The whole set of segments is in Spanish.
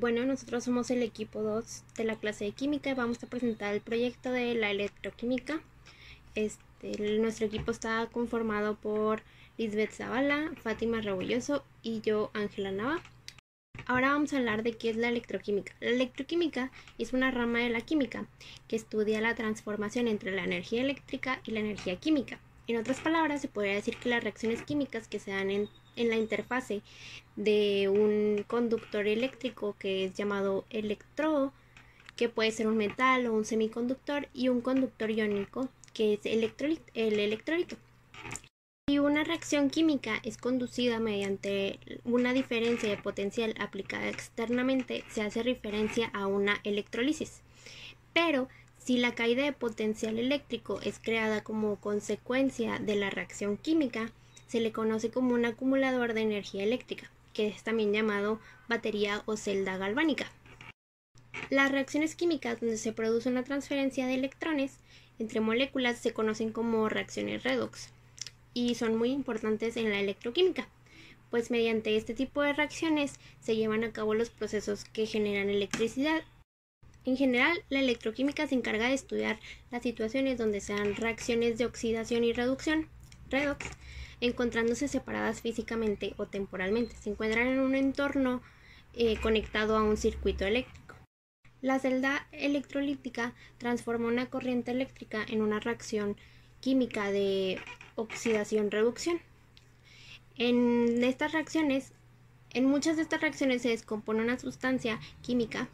Bueno, nosotros somos el equipo 2 de la clase de química y vamos a presentar el proyecto de la electroquímica. Nuestro equipo está conformado por Lisbeth Zavala, Fátima Rebolloso y yo, Ángela Nava. Ahora vamos a hablar de qué es la electroquímica. La electroquímica es una rama de la química que estudia la transformación entre la energía eléctrica y la energía química. En otras palabras, se podría decir que las reacciones químicas que se dan en la interfase de un conductor eléctrico que es llamado electrodo, que puede ser un metal o un semiconductor, y un conductor iónico que es el electrolito. Si una reacción química es conducida mediante una diferencia de potencial aplicada externamente, se hace referencia a una electrólisis. Pero si la caída de potencial eléctrico es creada como consecuencia de la reacción química, se le conoce como un acumulador de energía eléctrica, que es también llamado batería o celda galvánica. Las reacciones químicas donde se produce una transferencia de electrones entre moléculas se conocen como reacciones redox y son muy importantes en la electroquímica, pues mediante este tipo de reacciones se llevan a cabo los procesos que generan electricidad. En general, la electroquímica se encarga de estudiar las situaciones donde se dan reacciones de oxidación y reducción, redox, encontrándose separadas físicamente o temporalmente. Se encuentran en un entorno conectado a un circuito eléctrico. La celda electrolítica transforma una corriente eléctrica en una reacción química de oxidación-reducción. En muchas de estas reacciones se descompone una sustancia química,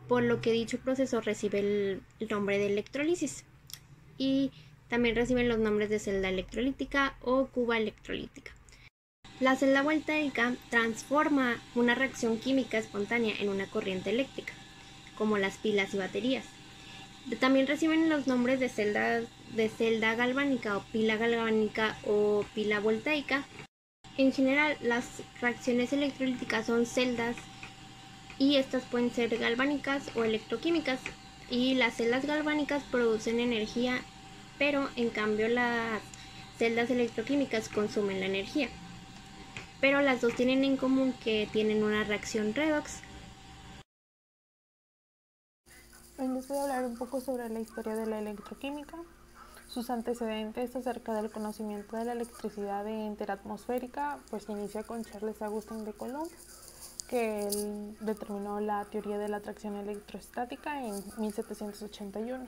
por lo que dicho proceso recibe el nombre de electrólisis, y también reciben los nombres de celda electrolítica o cuba electrolítica. La celda voltaica transforma una reacción química espontánea en una corriente eléctrica, como las pilas y baterías. También reciben los nombres de celda galvánica o pila voltaica. En general, las reacciones electrolíticas son celdas y estas pueden ser galvánicas o electroquímicas, y las celdas galvánicas producen energía, pero en cambio las celdas electroquímicas consumen la energía. Pero las dos tienen en común que tienen una reacción redox. Hoy les voy a hablar un poco sobre la historia de la electroquímica, sus antecedentes acerca del conocimiento de la electricidad interatmosférica, pues inicia con Charles Augustin de Coulomb, que él determinó la teoría de la atracción electrostática en 1781,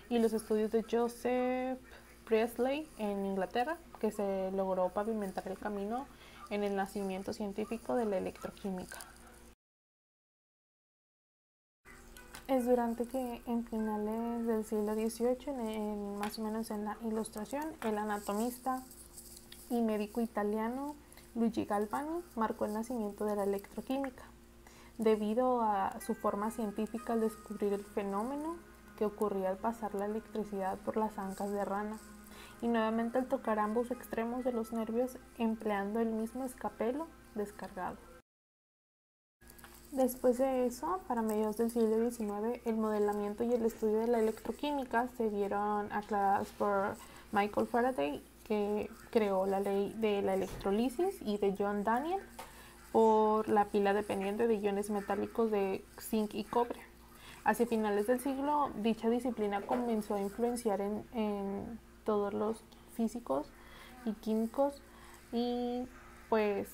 y los estudios de Joseph Priestley en Inglaterra, que se logró pavimentar el camino en el nacimiento científico de la electroquímica. Es durante que en finales del siglo XVIII, más o menos en la Ilustración, el anatomista y médico italiano Luigi Galvani marcó el nacimiento de la electroquímica, debido a su forma científica al descubrir el fenómeno que ocurría al pasar la electricidad por las ancas de rana, y nuevamente al tocar ambos extremos de los nervios empleando el mismo escapelo descargado. Después de eso, para mediados del siglo XIX, el modelamiento y el estudio de la electroquímica se vieron aclarados por Michael Faraday, que creó la ley de la electrolisis, y de John Daniel por la pila dependiente de iones metálicos de zinc y cobre. Hacia finales del siglo, dicha disciplina comenzó a influenciar en todos los físicos y químicos, y pues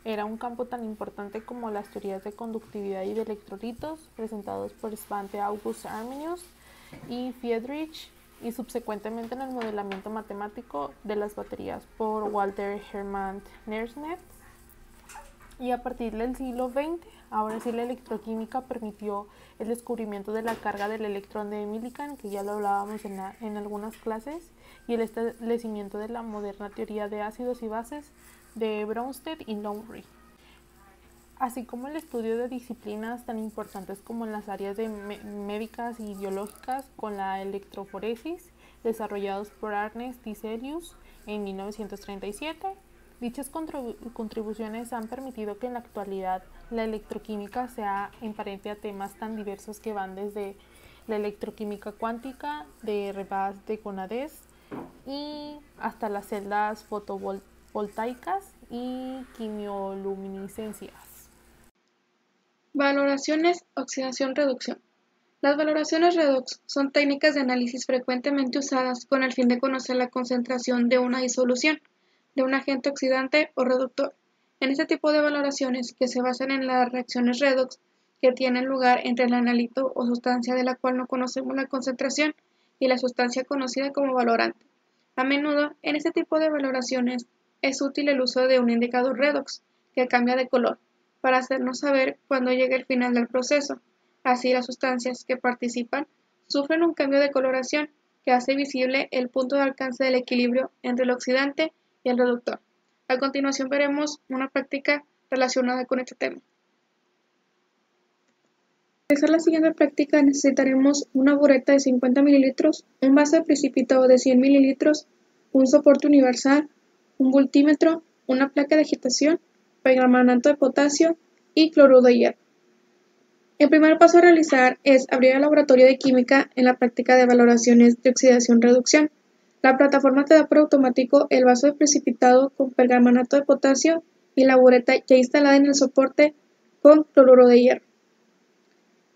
era un campo tan importante como las teorías de conductividad y de electrolitos presentados por Svante August Arrhenius y Friedrich, y subsecuentemente en el modelamiento matemático de las baterías por Walter Hermann Nersnet. Y a partir del siglo XX, ahora sí, la electroquímica permitió el descubrimiento de la carga del electrón de Millikan, que ya lo hablábamos en algunas clases, y el establecimiento de la moderna teoría de ácidos y bases de Bronsted y Lowry, así como el estudio de disciplinas tan importantes como en las áreas de médicas y biológicas, con la electroforesis, desarrollados por Ernest Tiselius en 1937. Dichas contribuciones han permitido que en la actualidad la electroquímica sea emparente a temas tan diversos que van desde la electroquímica cuántica de Rivas de Gonades y hasta las celdas fotovoltaicas y quimioluminiscencias. Valoraciones, oxidación-reducción. Las valoraciones redox son técnicas de análisis frecuentemente usadas con el fin de conocer la concentración de una disolución, de un agente oxidante o reductor. En este tipo de valoraciones, que se basan en las reacciones redox que tienen lugar entre el analito o sustancia de la cual no conocemos la concentración y la sustancia conocida como valorante. A menudo, en este tipo de valoraciones, es útil el uso de un indicador redox, que cambia de color, para hacernos saber cuándo llega el final del proceso. Así, las sustancias que participan sufren un cambio de coloración que hace visible el punto de alcance del equilibrio entre el oxidante y el reductor. A continuación veremos una práctica relacionada con este tema. Para realizar la siguiente práctica necesitaremos una bureta de 50 ml, un vaso de precipitado de 100 ml, un soporte universal, un voltímetro, una placa de agitación, permanganato de potasio y cloruro de hierro. El primer paso a realizar es abrir el laboratorio de química en la práctica de valoraciones de oxidación-reducción. La plataforma te da por automático el vaso de precipitado con permanganato de potasio y la bureta ya instalada en el soporte con cloruro de hierro.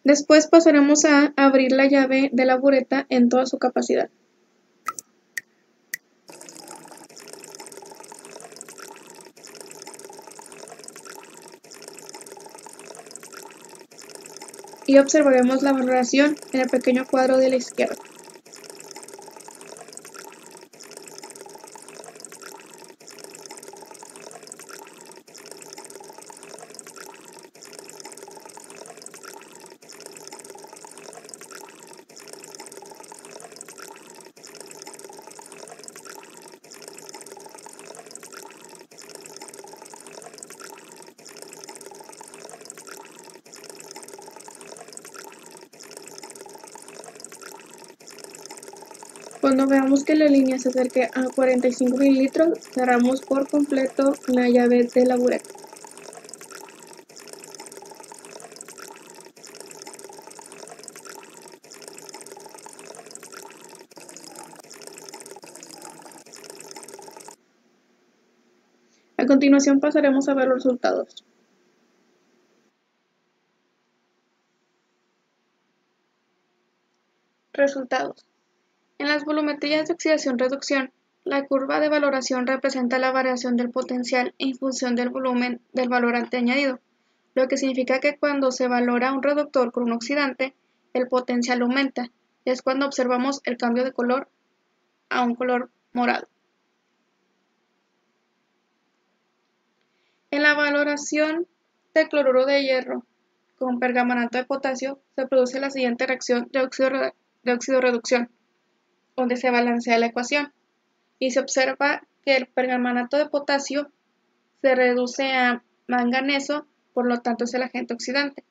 Después pasaremos a abrir la llave de la bureta en toda su capacidad. Y observaremos la valoración en el pequeño cuadro de la izquierda. Cuando veamos que la línea se acerque a 45 ml, cerramos por completo la llave de la bureta. A continuación pasaremos a ver los resultados. Resultados. En las volumetrías de oxidación-reducción, la curva de valoración representa la variación del potencial en función del volumen del valorante añadido, lo que significa que cuando se valora un reductor con un oxidante, el potencial aumenta, y es cuando observamos el cambio de color a un color morado. En la valoración de cloruro de hierro con permanganato de potasio se produce la siguiente reacción de óxido-reducción, donde se balancea la ecuación, y se observa que el permanganato de potasio se reduce a manganeso, por lo tanto es el agente oxidante,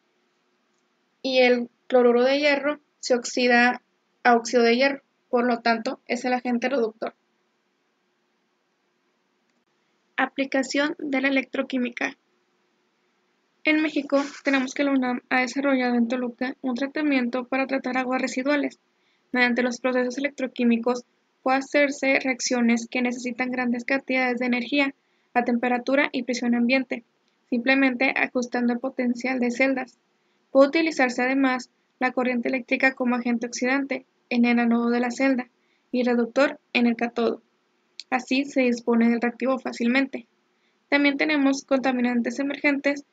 y el cloruro de hierro se oxida a óxido de hierro, por lo tanto es el agente reductor. Aplicación de la electroquímica. En México tenemos que la UNAM ha desarrollado en Toluca un tratamiento para tratar aguas residuales. Mediante los procesos electroquímicos puede hacerse reacciones que necesitan grandes cantidades de energía a temperatura y presión ambiente, simplemente ajustando el potencial de celdas. Puede utilizarse además la corriente eléctrica como agente oxidante en el ánodo de la celda y reductor en el cátodo. Así se dispone del reactivo fácilmente. También tenemos contaminantes emergentes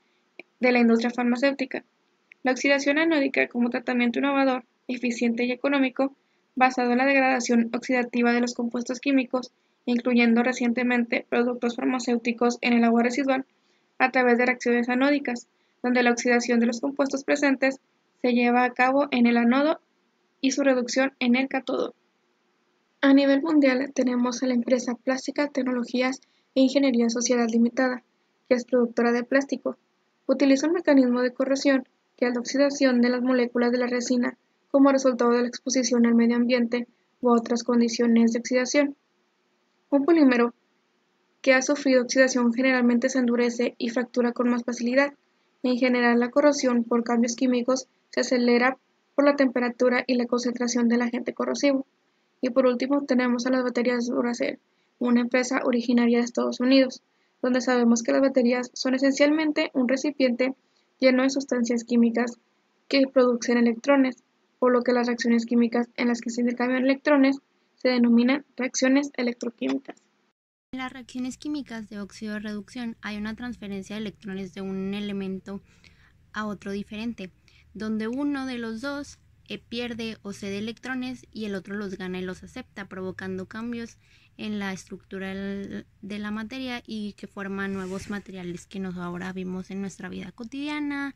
de la industria farmacéutica. La oxidación anódica como tratamiento innovador, eficiente y económico, basado en la degradación oxidativa de los compuestos químicos, incluyendo recientemente productos farmacéuticos en el agua residual, a través de reacciones anódicas, donde la oxidación de los compuestos presentes se lleva a cabo en el ánodo y su reducción en el cátodo. A nivel mundial tenemos a la empresa Plástica Tecnologías e Ingeniería Sociedad Limitada, que es productora de plástico. Utiliza un mecanismo de corrosión que es la oxidación de las moléculas de la resina como resultado de la exposición al medio ambiente u otras condiciones de oxidación. Un polímero que ha sufrido oxidación generalmente se endurece y fractura con más facilidad. En general, la corrosión por cambios químicos se acelera por la temperatura y la concentración del agente corrosivo. Y por último tenemos a las baterías Duracell, una empresa originaria de Estados Unidos, donde sabemos que las baterías son esencialmente un recipiente lleno de sustancias químicas que producen electrones, por lo que las reacciones químicas en las que se intercambian electrones se denominan reacciones electroquímicas. En las reacciones químicas de óxido de reducción hay una transferencia de electrones de un elemento a otro diferente, donde uno de los dos pierde o cede electrones y el otro los gana y los acepta, provocando cambios en la estructura de la materia y que forman nuevos materiales que ahora vimos en nuestra vida cotidiana.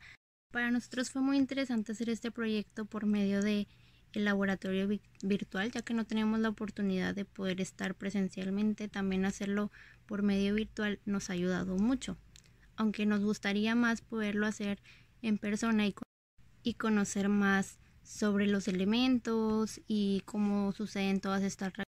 Para nosotros fue muy interesante hacer este proyecto por medio de el laboratorio virtual, ya que no teníamos la oportunidad de poder estar presencialmente. También hacerlo por medio virtual nos ha ayudado mucho, aunque nos gustaría más poderlo hacer en persona y conocer más sobre los elementos y cómo suceden todas estas reacciones.